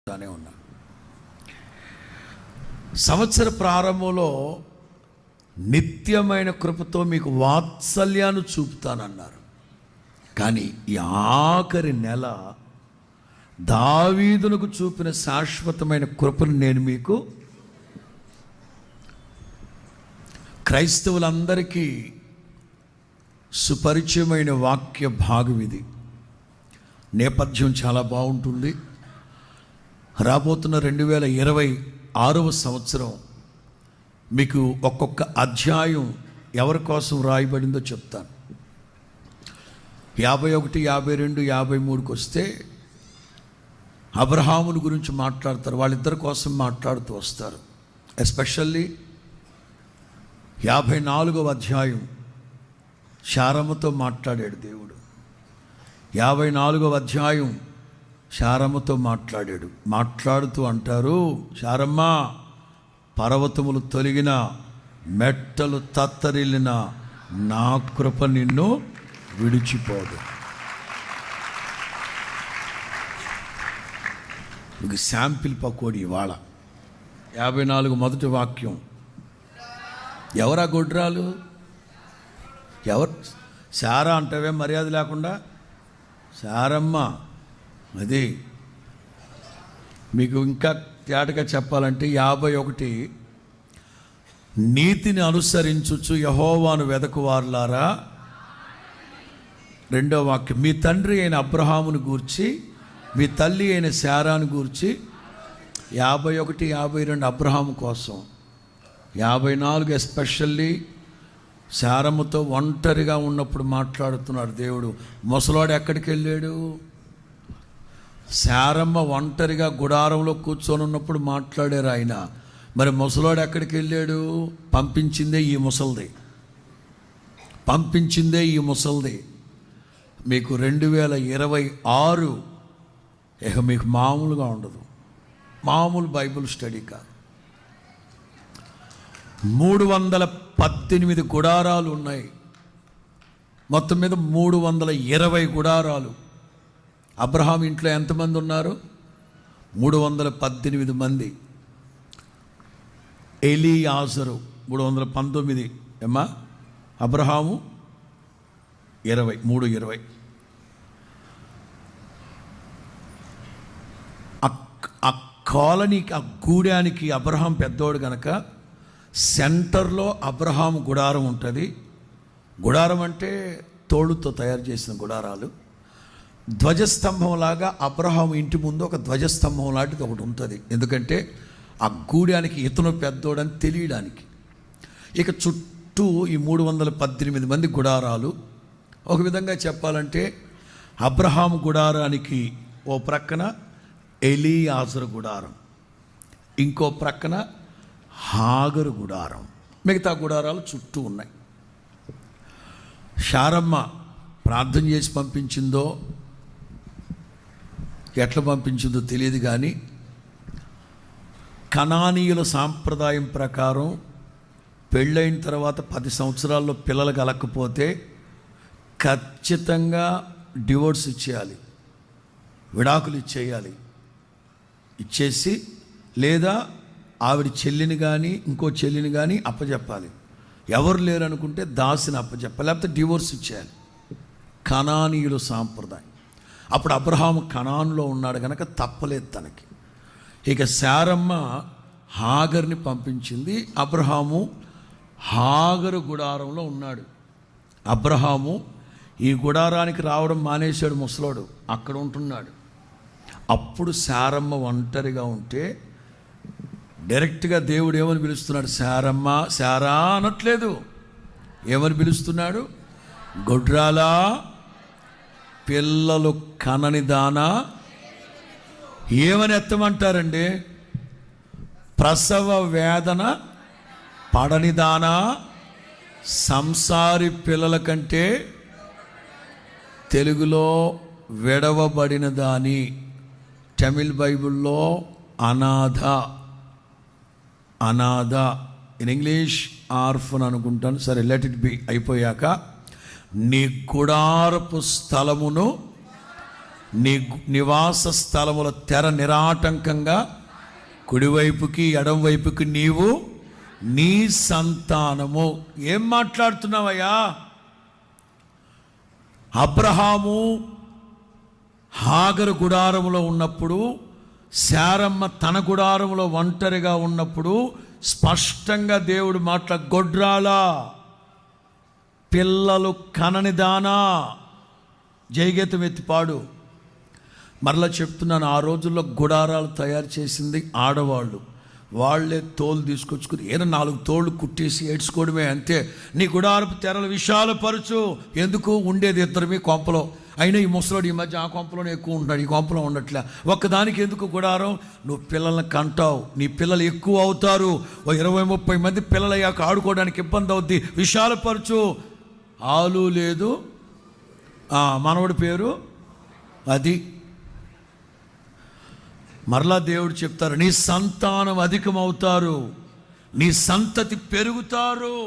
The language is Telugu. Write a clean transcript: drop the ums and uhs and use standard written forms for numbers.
ఉన్నా. సంవత్సర ప్రారంభంలో నిత్యమైన కృపతో మీకు వాత్సల్యాన్ని చూపుతానన్నారు. కానీ ఈ ఆఖరి నెల దావీదునకు చూపిన శాశ్వతమైన కృపను నేను మీకు, క్రైస్తవులందరికీ సుపరిచయమైన వాక్య భాగం ఇది. నేపథ్యం చాలా బాగుంటుంది. రాబోతున్న 2026వ సంవత్సరం మీకు ఒక్కొక్క అధ్యాయం ఎవరి కోసం రాయబడిందో చెప్తాను. 51, 52, 53కి వస్తే అబ్రహాముల గురించి మాట్లాడతారు. వాళ్ళిద్దరి కోసం మాట్లాడుతూ వస్తారు. ఎస్పెషల్లీ 54వ అధ్యాయం శారమ్మతో మాట్లాడాడు దేవుడు. 54వ అధ్యాయం శారమ్మతో మాట్లాడుతూ అంటారు, శారమ్మ, పర్వతములు తొలగిన, మెట్టలు తత్తరిల్లిన నా కృప నిన్ను విడిచిపోదు. మీకు శాంపిల్ పకోడీ ఇవాళ 54 మొదటి వాక్యం. ఎవరా గొడ్రాలు? ఎవరు? శారా అంటవే మర్యాద లేకుండా, శారమ్మ. అది మీకు ఇంకా తేటగా చెప్పాలంటే 51, నీతిని అనుసరించుచు యెహోవాను వెదకువారులారా. 2వ వాక్యం, మీ తండ్రి అయిన అబ్రహామును గూర్చి మీ తల్లి అయిన శారాను గూర్చి. 51, 52 అబ్రహాము కోసం. 54 ఎస్పెషల్లీ శారమ్మతో ఒంటరిగా ఉన్నప్పుడు మాట్లాడుతున్నాడు దేవుడు. ముసలాడు ఎక్కడికి వెళ్ళాడు? శారమ్మ ఒంటరిగా గుడారంలో కూర్చొని ఉన్నప్పుడు మాట్లాడారు ఆయన. మరి ముసలాడు ఎక్కడికి వెళ్ళాడు? పంపించిందే ఈ ముసల్ది. మీకు 2026 ఇక మీకు మామూలుగా ఉండదు. మామూలు బైబిల్ స్టడీ కాదు. 318 గుడారాలు ఉన్నాయి. మొత్తం మీద 320 గుడారాలు. అబ్రహాం ఇంట్లో ఎంతమంది ఉన్నారు? 318 మంది. ఎలియాజరు 319. ఏమ్మా? అబ్రహాము 320. ఆ కాలనీకి, ఆ గూడానికి అబ్రహాం పెద్దోడు కనుక సెంటర్లో అబ్రహాం గుడారం ఉంటుంది. గుడారం అంటే తోడుతో తయారు చేసిన గుడారాలు. ధ్వజస్తంభం లాగా అబ్రహాం ఇంటి ముందు ఒక ధ్వజస్తంభం లాంటిది ఒకటి ఉంటుంది. ఎందుకంటే ఆ గూడానికి ఇతను పెద్దోడని తెలియడానికి. ఇక చుట్టూ ఈ 318 మంది గుడారాలు. ఒక విధంగా చెప్పాలంటే అబ్రహాం గుడారానికి ఓ ప్రక్కన ఎలియాజరు గుడారం, ఇంకో ప్రక్కన హాగరు గుడారం, మిగతా గుడారాలు చుట్టూ ఉన్నాయి. శారమ్మ ప్రార్థన చేసి పంపించిందో ఎట్లా పంపించిందో తెలియదు, కానీ కనానీయుల సాంప్రదాయం ప్రకారం పెళ్ళైన తర్వాత 10 సంవత్సరాల్లో పిల్లలు కలగకపోతే ఖచ్చితంగా డివోర్స్ ఇచ్చేయాలి, విడాకులు ఇచ్చేసి లేదా ఆవిడ చెల్లిని కానీ ఇంకో చెల్లిని కానీ అప్పచెప్పాలి. ఎవరు లేరు అనుకుంటే దాసిని అప్పచెప్పాలి, లేకపోతే డివోర్స్ ఇచ్చేయాలి. కనానీయుల సాంప్రదాయం. అప్పుడు అబ్రహాము కనానులో ఉన్నాడు కనుక తప్పలేదు తనకి. ఇక శారమ్మ హాగర్ని పంపించింది. అబ్రహాము హాగరు గుడారంలో ఉన్నాడు. అబ్రహాము ఈ గుడారానికి రావడం మానేశాడు. ముసలోడు అక్కడ ఉంటున్నాడు. అప్పుడు శారమ్మ ఒంటరిగా ఉంటే డైరెక్ట్గా దేవుడు ఏమని పిలుస్తున్నాడు? శారమ్మ, శారా అనట్లేదు. ఏమని పిలుస్తున్నాడు? గొడ్రాలా, పిల్లలు కనని దానా. ఏమని ఎత్తమంటారండి? ప్రసవ వేదన పడని దానా, సంసారి పిల్లల కంటే తెలుగులో విడవబడిన దాని, తమిళ్ బైబిల్లో అనాథ. ఇన్ ఇంగ్లీష్ ఆర్ఫన్ అనుకుంటాను. సరే, లెట్ ఇట్ బి అయిపోయాక, నీ గుడారపు స్థలమును నీ నివాస స్థలముల తెర నిరాటంకంగా కుడివైపుకి ఎడంవైపుకి నీవు నీ సంతానము. ఏం మాట్లాడుతున్నావయ్యా? అబ్రహాము హాగరు గుడారములో ఉన్నప్పుడు, శారమ్మ తన గుడారములో ఒంటరిగా ఉన్నప్పుడు స్పష్టంగా దేవుడు గొడ్రాలా, పిల్లలు కనని దానా, జయగీతం ఎత్తి పాడు. మరలా చెప్తున్నాను, ఆ రోజుల్లో గుడారాలు తయారు చేసింది ఆడవాళ్ళు. వాళ్ళే తోలు తీసుకొచ్చుకుని ఏదో 4 తోళ్ళు కుట్టేసి ఏడ్చుకోవడమే, అంతే. నీ గుడారపు తెరలు విశాలపరచు. ఎందుకు? ఉండేది 2 కొంపలో. అయినా ఈ ముసలోడు ఈ మధ్య ఆ కొంపలోనే ఎక్కువ ఉంటున్నాడు, ఈ కొంపలో ఉండట్లే. ఒక్కదానికి ఎందుకు గుడారం? నువ్వు పిల్లల్ని కంటావు, నీ పిల్లలు ఎక్కువ అవుతారు. 20-30 మంది పిల్లలు అయ్యాక ఆడుకోవడానికి ఇబ్బంది అవుద్ది. విశాలపరచు. ఆలు లేదు, మనవడి పేరు అది. మరలా దేవుడు చెప్తారు, నీ సంతానం అధికమవుతారు, నీ సంతతి పెరుగుతారు.